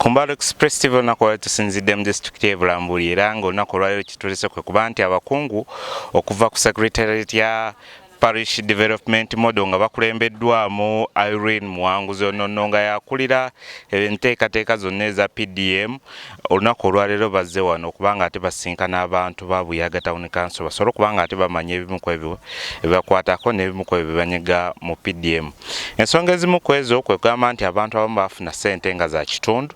Kumbalo Express TV nakola tusinzidde mu district y'e Bulambuli era ng'olunaku olwaleero kitulese kwe kuba nti abakungu okuva ku secretariat ya Parish Development Model nga bakulembeddwamu Irene Muwanguzi ono nga yakulira enteekateeka zonna eza PDM. Olunaku olwaleero bazze wano okubanga ate basinkana abantu ba Buyaga Town Council basobole okubanga ate bamanye ebimu ku ebyo ebibakwatako n'ebimu ku ebyo bibanyega mu PDM. Ensonga ezimu ku ezo kwe kugamba nti abantu abamu bafuna ssente nga za kitundu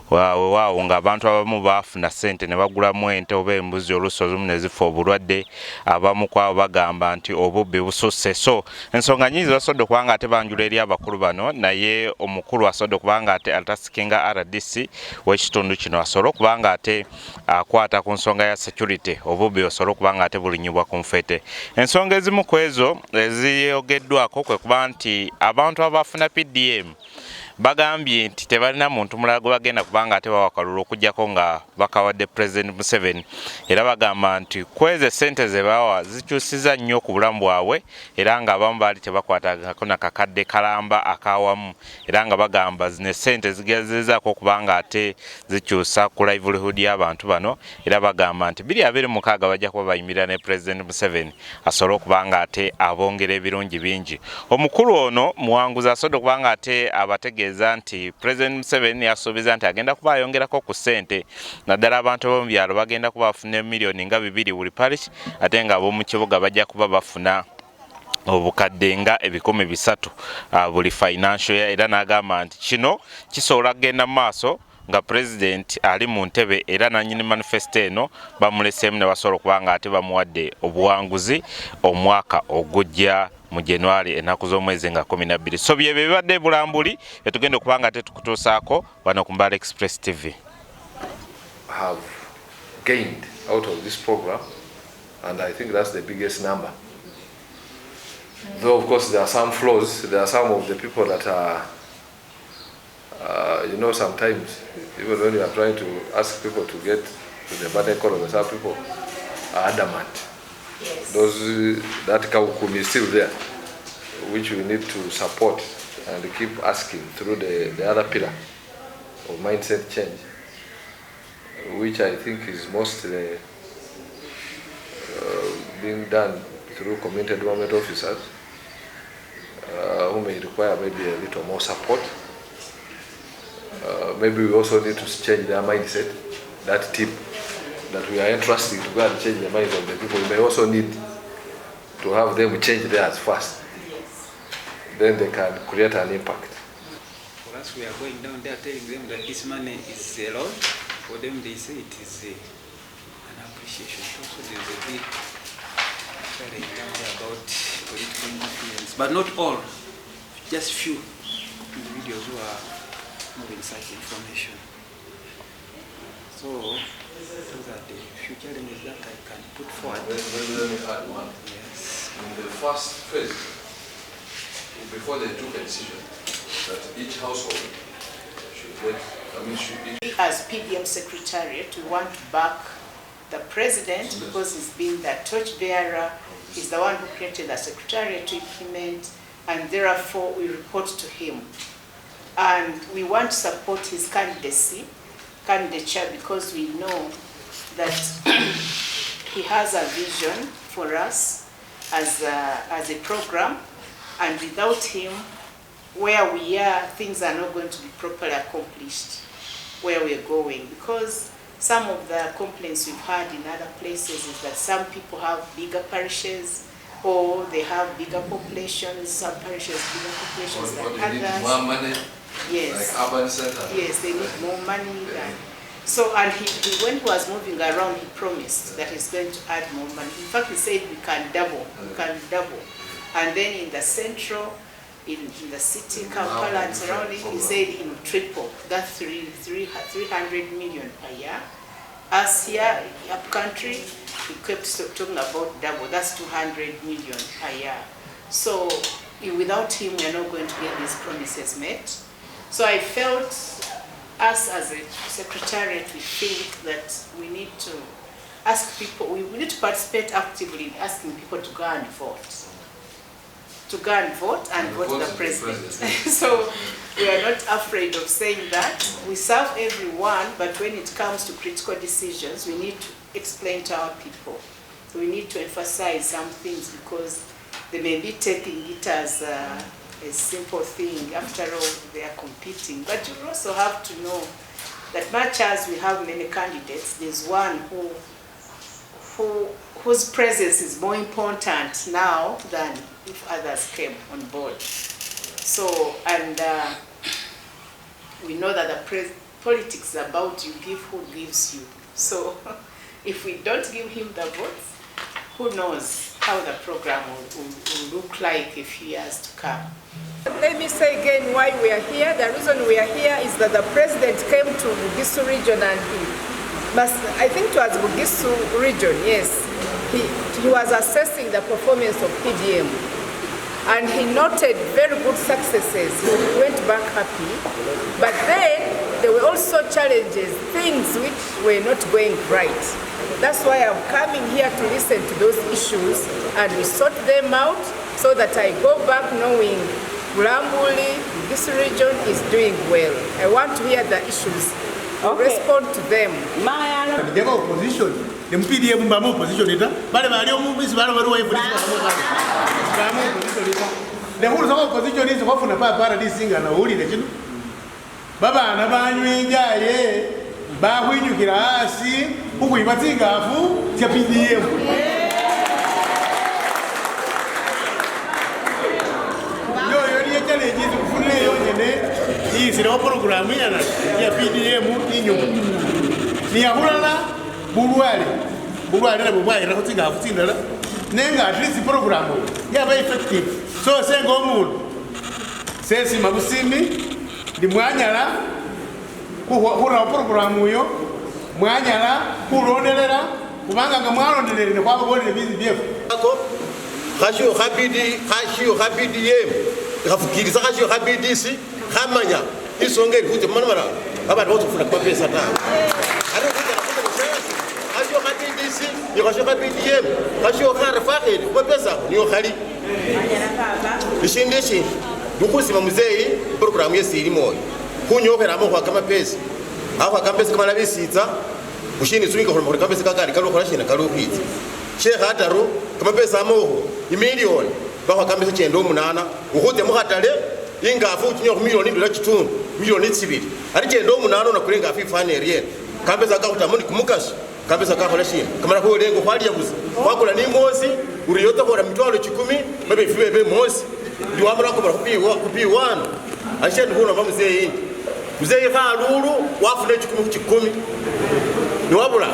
weewaawo nga abantu abamu bafuna ssente ne bagulamu ente oba embuzi oluusi olumu ne zifa obulwadde, abamu ku abo bagamba nti obubbi bususse. So ensonga nyingi basobodde okubanga ate banjula eri abakulu bano, naye omukulu asobodde okubanga ate atasikinga RDC w'ekitundu kino asobole okubanga ate akwata ku nsonga ya security, obubbi osobole okubanga ate bulinyibwa ku nfeete. Ensonga ezimu ku ezo eziyogeddwako kwe kuba nti abantu abafuna PDM bagambye nti tebalina muntu mulala gwe bagenda kubanga ate bawakalula okujjako nga bakawadde President Museveni, era bagamba nti kweze ssente ze bawa zikyusiza nnyo ku bulamu bwabwe era nga abamu baali tebakwatagako na kakadde kalamba akawamu, era nga bagamba zino ssente zigezezaako okubanga ate zikyusa ku livelihood y'abantu bano, era bagamba nti 2026 bajja kuba bayimirira ne President Museveni asobole okubanga ate abongera ebirungi bingi. Omukulu ono Muwanguzi asobodde okubanga ate abategeeza nti President Museveni yasuubiza nti agenda kuba ayongerako ku ssente, naddala abantu b'omu byalo bagenda kuba bafuna miliyoni nga 2 buli parish, ate nga ab'omu kibuga bajja kuba bafuna obukadde nga 300 buli financial year, era n'agamba nti kino kisobola kugenda mu maaso nga President ali mu ntebe era nannyini manifesto eno bamuleseemu ne basobola okubanga ate bamuwadde obuwanguzi omwaka ogujja mu January ennaku z'omwezi nga 12. So byebyo bibadde Bulambuli etugenda okubanga ate tukutuusaako wano ku Mbala Express TV. Have gained out of this program, and I think that's the biggest number. Though of course there are some flaws, there are some of the people that are sometimes even when you are trying to ask people to get to the bad economy, some people are adamant. Yes. That Kawukumi is still there, which we need to support and keep asking through the other pillar of mindset change, which I think is mostly being done through community development officers who may require maybe a little more support. Maybe we also need to change their mindset, that tip that we are entrusting to go and change the minds of the people. We may also need to have them change theirs first. Then they can create an impact. For us, we are going down there telling them that this money is a lot. For them, they say it is an appreciation. Also, there's a bit about political influence, but not all, just few individuals who are moving such information. So those are the few challenges that I can put forward. Let me add one. Yes. In the first phase, before they took a decision that each household should get, as PDM Secretariat, we want to back the President because he's been the torchbearer, he's the one who created the Secretariat to implement, and therefore we report to him. And we want to support his candidature because we know that he has a vision for us as a program, and without him, where we are, things are not going to be properly accomplished where we're going, because some of the complaints we've had in other places is that some people have bigger parishes or they have bigger populations, some parishes bigger populations than others. More money. Yes. Like urban center. Yes, they need more money. So, and he, when he was moving around, he promised that he's going to add more money. In fact, he said we can double. And then in the central, in the city, Kampala and surrounding, he said he will triple. That's 300 million per year. As here, up country, he kept talking about double. That's 200 million per year. So, without him, we are not going to get these promises met. So I felt, us as a secretariat, we think that we need to ask people, we need to participate actively in asking people to go and vote. to go and vote the president. So we are not afraid of saying that. We serve everyone, but when it comes to critical decisions, we need to explain to our people. We need to emphasize some things because they may be taking it as a simple thing. After all, they are competing. But you also have to know that much as we have many candidates, there's one whose presence is more important now than if others came on board. So, and we know that the politics is about you give who gives you. So if we don't give him the votes, who knows how the program will look like a few years to come. Let me say again why we are here. The reason we are here is that the president came to Bugisu region and I think it was Bugisu region, yes. He was assessing the performance of PDM and he noted very good successes. He went back happy, but then there were also challenges, things which were not going right. That's why I'm coming here to listen to those issues and we sort them out so that I go back knowing Bulambuli, this region is doing well. I want to hear the issues, respond to them. The opposition, the PDM opposition, the whole opposition is often a paradise singer and a holy legend. Baba and Abanu, Bahu, Kirasi, who we Matingafu, PDM. Hii sio programu ya PDM inyuma. Ni ahulala bulwale na bubwaye na kutinga afutinda nenga at least programu ya ba effective. So sengo omuntu sesi mabusimi ndi mwanyala kuhura programu yo mwanyala kulondelera kubanga nga mwalondelere ne kwabo bonne bizi byefu. Khashiyo PDM ngafukiriza khashiyo PDC khamanya isongeri kuti manamara abantu botufuna kwa pesa ta ari kuti khashiyo PDC khashiyo PDM khashiyo kharfaqi kwa pesa niyo khali ishindishi dukusima muzei program yesiri moyo kunyokera mo kwa kama pesa aho akambesa kama nabisitsa ushini swinga kwa kambesa kakari kalo khashina kalo kwitsa sheikh ataro kama pesa amoho imilioni kwa kambesa chendo munana ukute mukhatale ingafu kinyo milioni ndola chitundu milioni 2 ari chendo munana na kulenga afi fane rien kambesa kakutamoni kumukashi kambesa kakola shina kamara ko lengo kwali yakuzi kwakola ni mosi uriyota kora mitwalo 10 bebe fibe mosi ndiwamara ko kupiwana asheni kuno bamuzeye muzeye khalulu wafune 10 niwabula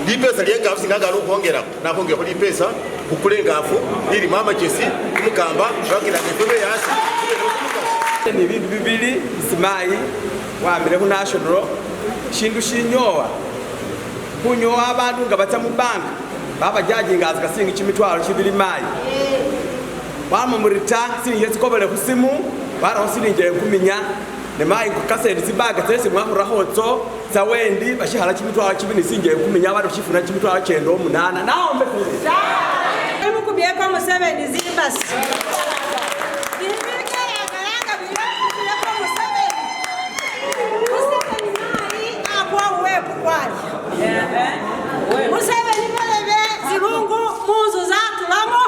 lipesa liyenga singaga lokongera nakongera kuli pesa kukulenga afu ili mama chesi kumukamba bagira ngebe yasi ni bintu bibili simai wambere ku national shindu shinyowa kunyowa abantu nga bata mu banka baba jaji ngazi kasinga chimitwalo chibili mai bama murita sinye sikobele kusimu bara usininje kuminya ne mai kukasedi zibaga tese mwahurahotso zawendi bashihala chimitwalo chibini sinje kuminya abantu chifuna chimitwalo chendo munana naombe kuza Mukubyeko Museveni zimbasi Museveni malebe zirungu muzu zatulamo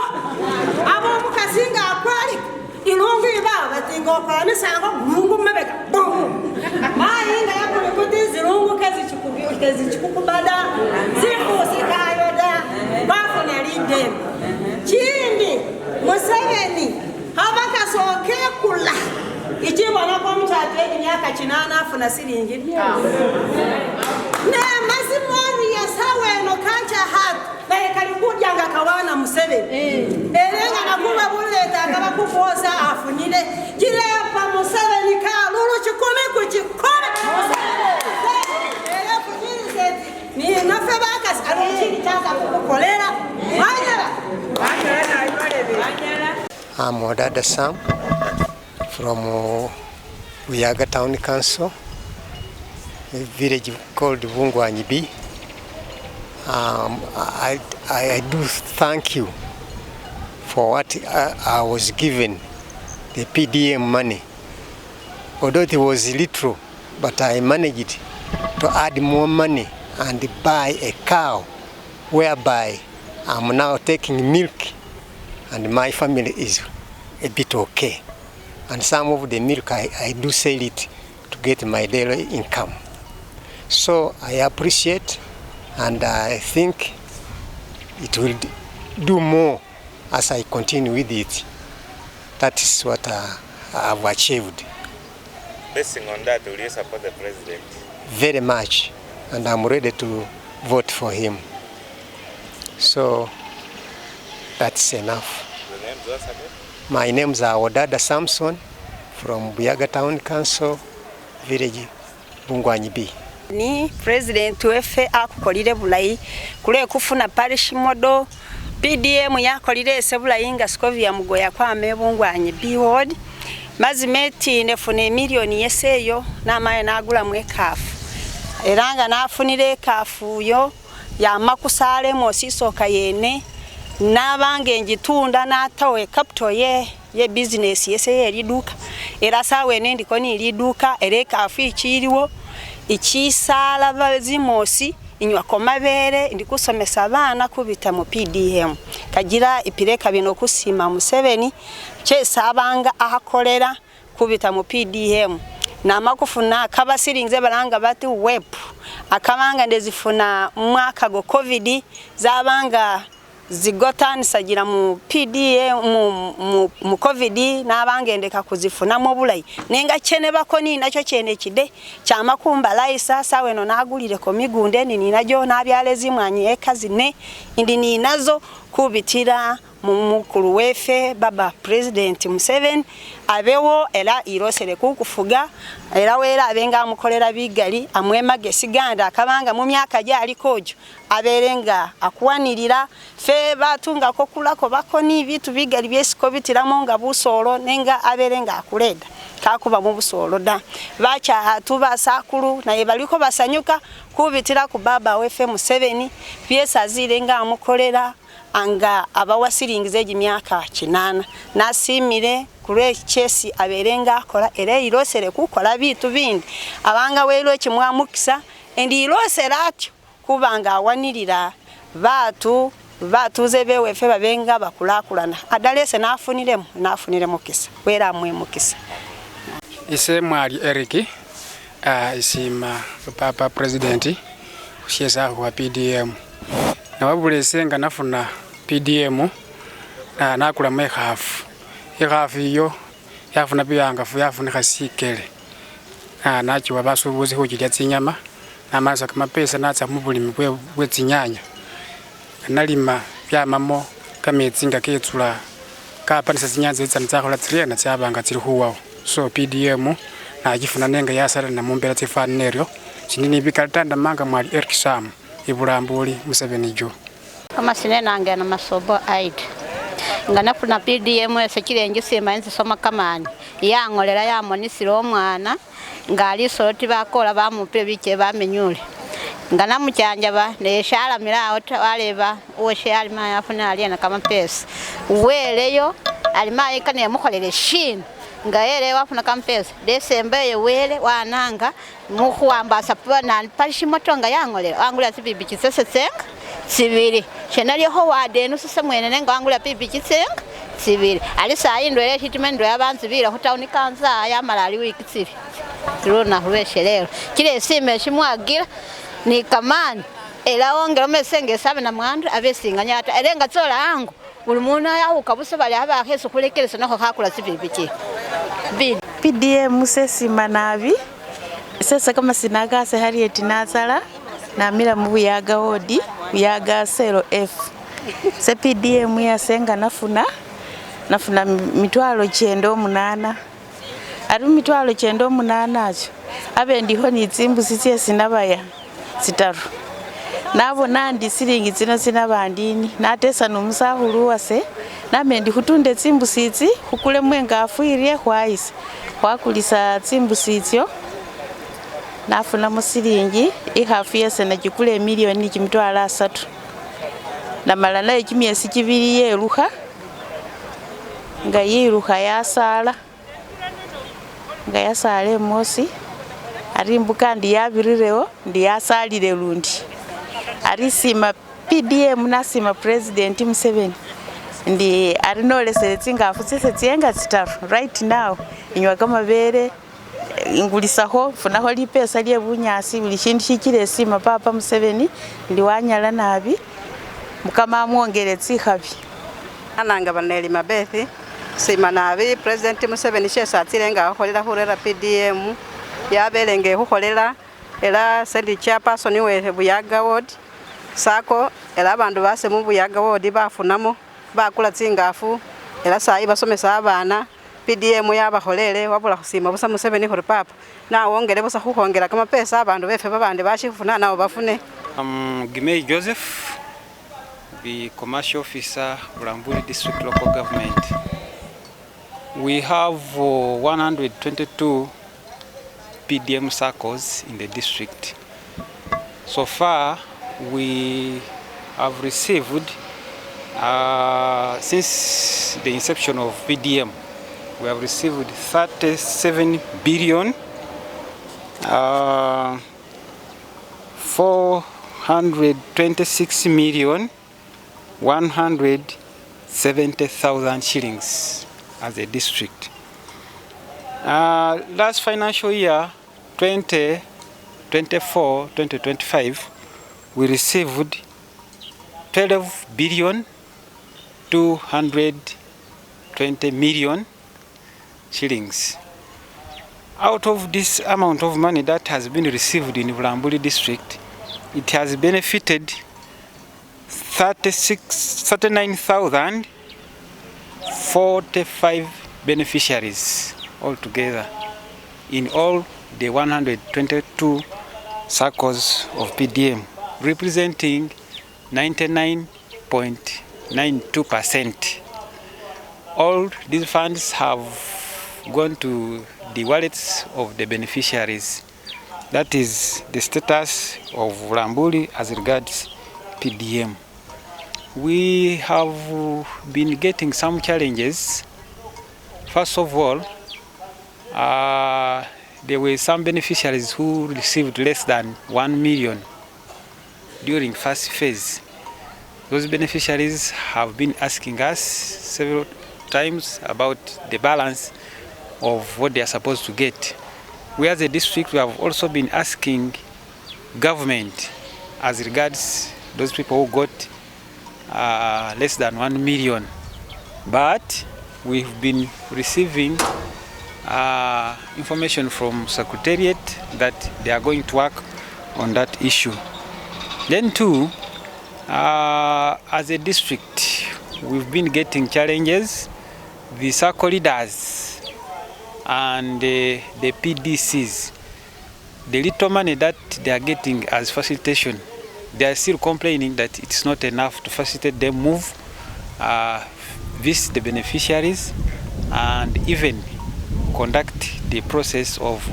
abo mukazinga akwali irungu ibaba batingo kwa misango mungu mabeka bum mainga yakule kuti zirungu kezi chikukubada zikusikaya da bafuna linde chindi Museveni habakasoke kula ichibona kwa mtatu edi myaka 8 afuna siringi ne mazimori ya sawe no kancha hat bae kalikuja ngakawana Museveni elenga nakuba buleta akaba kupoza afunyile kile pa Museveni ka lulu chikome kuchikome ele funyili seti ni nafe bakas alechini chaza kukolera wanyala na ibalebe I'm Odada Sam from Uyaga Town Council, a village called Vungwanyibi. I do thank you for what I was given, the PDM money. Although it was little, but I managed to add more money and buy a cow, whereby I'm now taking milk and my family is a bit okay. And some of the milk I do sell it to get my daily income. So I appreciate, and I think it will do more as I continue with it. That is what I've achieved. Basing on that, will you support the president? Very much, and I'm ready to vote for him. So that's enough. The names once again? My names are Odada Samson from Buyaga Town Council, Village Bungwanyi B. Ni president wefe akukolire bulayi kule kufuna parish model PDM yakolire sebulayi nga Scovia Mugoya kwa Bungwanyi B ward mazimeti nefune milioni yeseyo namaye nagula mwekafu eranga nafunire kafu yo ya makusale mosisoka yene nabange njitunda natawe capital ye business yese liduka era sawe ndiko ni liduka ereka afichiriwo ikisala bazimosi inywa komabere ndikusomesa abana kubita mu PDM kagira ipireka bino kusima Museveni chesa abanga ahakolera kubita mu PDM namakufuna kabasirinze baranga bati web akabanga ndezifuna mwaka go covid zabanga zigotani sagira mu PDM mu covid nabangendeka kuzifuna mu bulayi nenga chene bakoni nacho chene kide kyamakumba laisa sawe no nagulire ko migunde nini najo nabyalezi mwanyi ekazi ne indi ni nazo kubitira mukuru wefe baba president Museveni abewo era irosere kukufuga era wera abenga amukolera bigali amwema gesiganda akabanga mu myaka jali kojo aberenga akuwanirira fe batunga ko kulako bakoni bitu bigali byesiko bitiramo nga busoro nenga aberenga akuleda kakuba mu busoro da bacha tuba sakuru na yebaliko basanyuka kubitira ku baba wefe Museveni byesa zirenga amukolera anga abawasiringize emyaka 8 nasimire kure chesi aberenga akola era irosere kukola bitu bindi abanga welo kimwamukisa endi irosere atyo kubanga awanirira batuze bewefe babenga bakulakulana adalese nafunire kisa wera mukisa ise mwali Eric isima papa president ushesa kwa PDM na wabulese nga nafuna PDM nakula mekhafu ikhafu iyo yafuna byangafu yafunika sikele nachiwa basubuzi hujilya tsinyama namasa kamapesa natsa mubulimi bwe tsinyanya nalima byamamo kametsi nga ketsula kapanisa zinyanza tsanakhola tsirena tsabanga tsiri huwawo so PDM najifuna nenga yasala na mumbera tsifani neryo sinini bikalatanda manga mwali Eric Sam ibulambuli Museveni jo kama sine nange na masobo aid ngana kuna PDM esekire ngisema enzi soma kamani yangolera ya monisiro omwana ngali soti bakola bamupe bike bamenyule ngana mukyanja ba neshala mirawo waleba oshali maya afuna aliana kama pesa weleyo alimaye kane mukholele shin ngaere wafuna kama pesa desembe wele wananga mukuamba sapana parishi motonga yangolera angula sibibi kisesetsenga sibiri chenalyo ho wade no sese mwene nenga angula bibi kisenga sibiri ali sayi ndwele shitiment yabanzi bira ho town kanza ya malali wiki tsiri rona hweshelero kile sime shimwagira ni kamani ela ongera mesenge sabe na mwandu abesinga ata erenga tsola angu ulimuna ya ukabuse bali aba heso kulekelesa nako kakula sibibi ki PDM sesima nabi sese kama sinaga se Harriet Nazara na mira mu Buyaga wodi Buyaga 0F se PDM yasenga nafuna mitwalo 9 ari mitwalo 9 acho abe ndiho ni tsimbusi tsie sinabaya sitaru nabo nandi siringi zino sinabandini natesa nomusahulu wase namendi kutunde tsimbusi tsi kukule mwenga afuirie kwaisa kwakulisa tsimbusi tsyo nafuna musiringi ihafu yese najikule milioni 3 na malala ekimiesi 2 yeruha nga yiruka yasaala emosi ari mbuka ndi yabirirewo ndi yasalire lundi ari sima PDM nasima President Museveni ndi ari nolesere tsingafu tsese tsienga tsitaru right now inywa kamabere ingulisaho funaho lipesa lye bunyasi buli kintu kikire sima papa Museveni ndi wanyala nabi mukama amwongere tsikhabi ananga baneli mabethi sima nabi President Museveni shesa atirenga akholera khurera PDM yabelenge khukholela ela sendi chairperson we Buyaga ward sako ela abandu base mu Buyaga ward bafunamo bakula tsingafu ela sayi basomesa abana PDM yabakholele wabula khusima busa Museveni khuri papa na wongere busa khukhongera kamapesa abandu befe babandi bashifuna nabo bafune. Gimei Joseph, the commercial officer, Bulambuli District Local Government. We have 122 PDM circles in the district. So far, we have received, since the inception of PDM, we have received 37 billion 426 million 170,000 shillings as a district. Last financial year, 2024-2025, we received 12 billion 220 million shillings. Out of this amount of money that has been received in Bulambuli district, it has benefited 39,045 beneficiaries altogether in all the 122 circles of PDM, representing 99.92%. All these funds have gone to the wallets of the beneficiaries. That is the status of Bulambuli as regards PDM. We have been getting some challenges. First of all, there were some beneficiaries who received less than 1 million during first phase. Those beneficiaries have been asking us several times about the balance of what they are supposed to get. We as a district, we have also been asking government as regards those people who got less than 1 million. But we've been receiving information from Secretariat that they are going to work on that issue. Then too, as a district, we've been getting challenges. The circle leaders and the PDCs, the little money that they are getting as facilitation, they are still complaining that it's not enough to facilitate them move, visit the beneficiaries, and even conduct the process of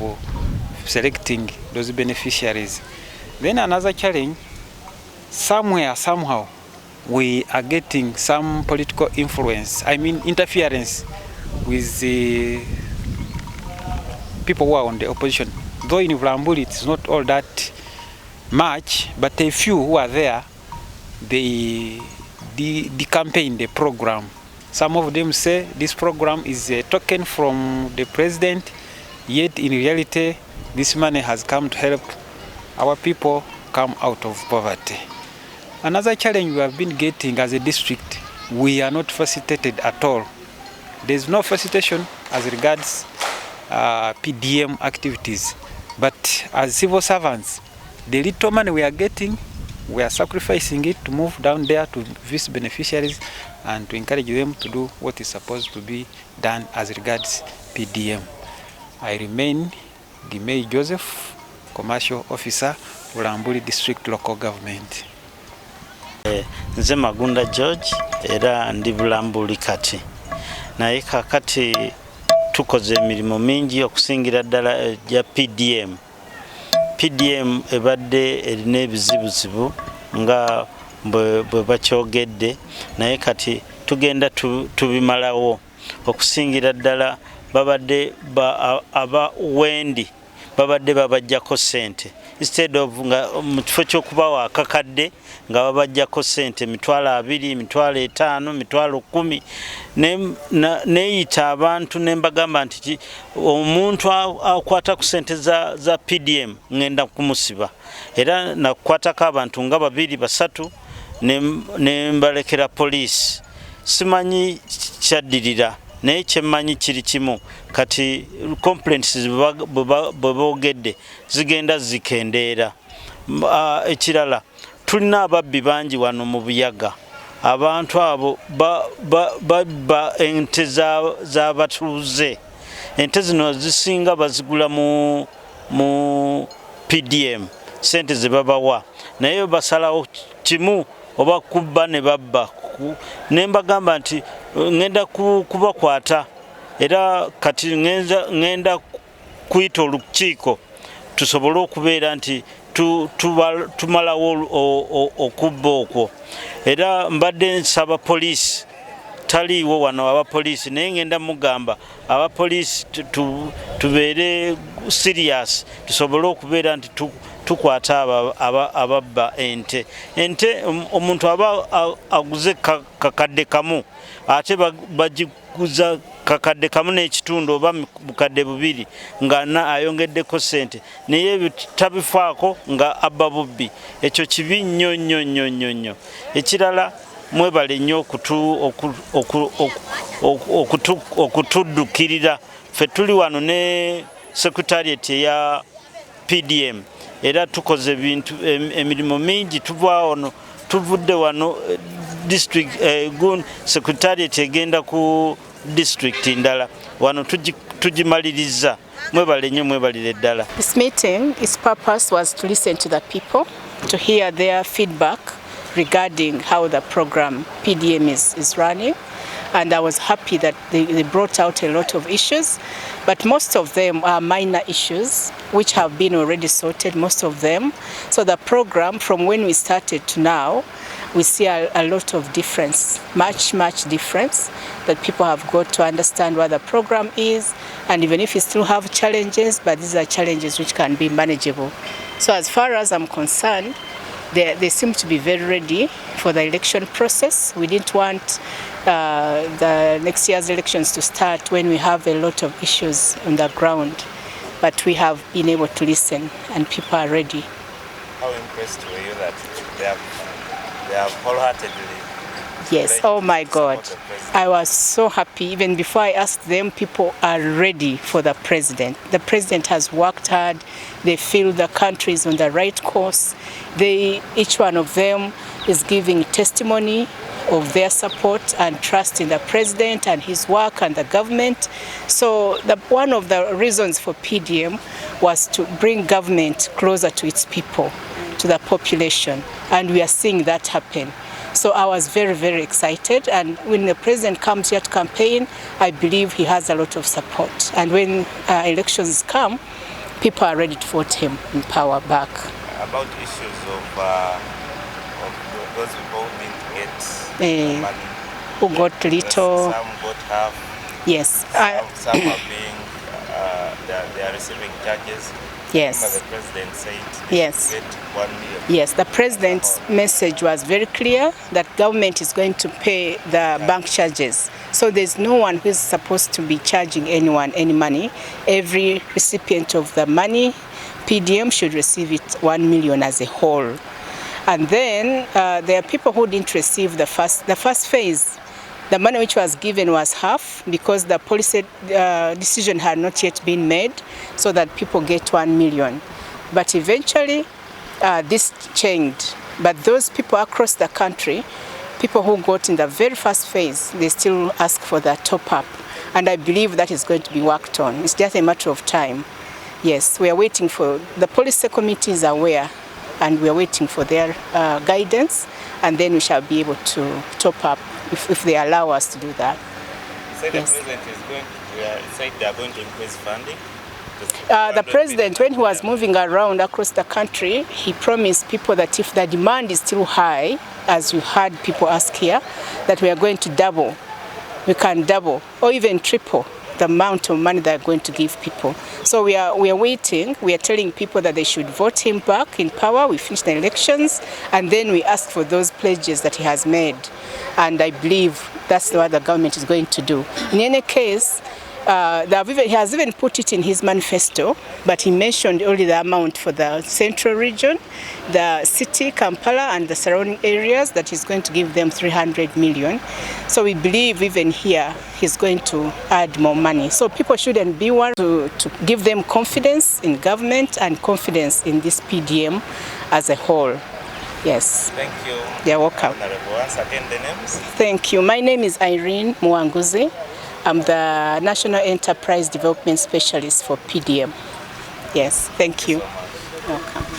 selecting those beneficiaries. Then another challenge, somewhere, somehow, we are getting some political influence, interference with the people who are on the opposition. Though in Bulambuli it's not all that much, but a few who are there, they campaign the program. Some of them say this program is a token from the president, yet in reality this money has come to help our people come out of poverty. Another challenge we have been getting as a district, we are not facilitated at all. There's no facilitation as regards PDM activities. But as civil servants, the little money we are getting, we are sacrificing it to move down there to visit beneficiaries and to encourage them to do what is supposed to be done as regards PDM. I remain Gimei Joseph, Commercial Officer, Bulambuli District Local Government. Nze Magunda George era ndi Bulambuli kati. Naye kakati tukoze emirimu mingi okusingira ddala ya PDM. PDM ebadde erina ebizibuzibu nga bwe bakyogedde, naye kati tugenda tubimalawo okusingira ddala babadde aba wendi babadde babajjako ssente instead of nga mu kifo ky'okubawa akakadde nga babajjako ssente $20,000, $5,000, $10,000 neeyita abantu ne mbagamba nti omuntu akwata ku ssente za PDM ngenda kumusiba era nakukwatako abantu nga 2 3 ne mbalekera poliisi simanyi kyaddirira naye kyemmanyi kiri kimu kati complaints bwe boogedde zigenda zikendeera. Ekirala tulina ababbi bangi wano mu buyaga abantu abo babba ente z'abatuuze ente zino zisinga bazigula mu PDM sente ze babawa naye basalawo kimu oba kubba ne babba ne mbagamba nti ngenda kubakwata era kati ngenda kuyita olukiiko tusobole okubeera nti tumalawo okubba okwo era mbadde nsaba poliisi taliiwo wano abapoliisi naye ngenda mugamba abapoliisi tubeere serious tusobole okubeera nti tukwata ababba ente omuntu aba aguze kakadde kamu ate bagiguza kakadde kamu n'ekitundu oba bukadde 2 nga ayongeddeko ssente naye tabifaako nga abba bubbi ekyo kibi nnyo. Ekirala mwebale nnyo okutuddukirira ffe tuli wano ne secretariat eya PDM era tukoze emirimu mingi tuvudde wano district gun secretariat egenda ku district ndala wano tugimaliriza mwebale nnyo mwebalire ddala. This meeting, its purpose was to listen to the people, to hear their feedback regarding how the program PDM is running. And I was happy that they brought out a lot of issues, but most of them are minor issues which have been already sorted, most of them. So the program, from when we started to now, we see a lot of difference, much difference, that people have got to understand what the program is, and even if you still have challenges, but these are challenges which can be manageable. So as far as I'm concerned, they seem to be very ready for the election process. We didn't want the next year's elections to start when we have a lot of issues on the ground, but we have been able to listen and people are ready. How impressed were you that they have wholeheartedly? Yes, oh my God, I was so happy. Even before I asked them, people are ready for the president. The president has worked hard. They feel the country is on the right course. Each one of them is giving testimony of their support and trust in the president and his work and the government. So one of the reasons for PDM was to bring government closer to its people, to the population, and we are seeing that happen. So I was very excited, and when the president comes here to campaign, I believe he has a lot of support. And when elections come, people are ready to vote him in power back. About issues of those people who didn't get money, who got little, some got half. Yes, some are being they are receiving charges. Yes. The president said yes. Get 1 million. Yes, the president's message was very clear that government is going to pay the bank charges. So there's no one who is supposed to be charging anyone any money. Every recipient of the money, PDM should receive it 1 million as a whole. And then there are people who didn't receive the first phase. The money which was given was half because the policy decision had not yet been made, so that people get 1 million. But eventually this changed. But those people across the country, people who got in the very first phase, they still ask for the top up. And I believe that is going to be worked on. It's just a matter of time. Yes, we are waiting for, the policy committee is aware, and we are waiting for their guidance, and then we shall be able to top up if they allow us to do that. You said yes. The president is going to, said they are going to increase funding? The president, when he was moving around across the country, he promised people that if the demand is still high, as you heard people ask here, that we are going to double we can double or even triple the amount of money they're going to give people. So we are waiting. We are telling people that they should vote him back in power. We finish the elections, and then we ask for those pledges that he has made. And I believe that's what the government is going to do. In any case, he has even put it in his manifesto, but he mentioned only the amount for the central region, the city, Kampala, and the surrounding areas, that he's going to give them 300 million. So we believe even here he's going to add more money. So people shouldn't be worried, to give them confidence in government and confidence in this PDM as a whole. Yes. Thank you. You're welcome. Once again, the names? Thank you. My name is Irene Mwanguzi. I'm the National Enterprise Development Specialist for PDM. Yes, thank you. Welcome.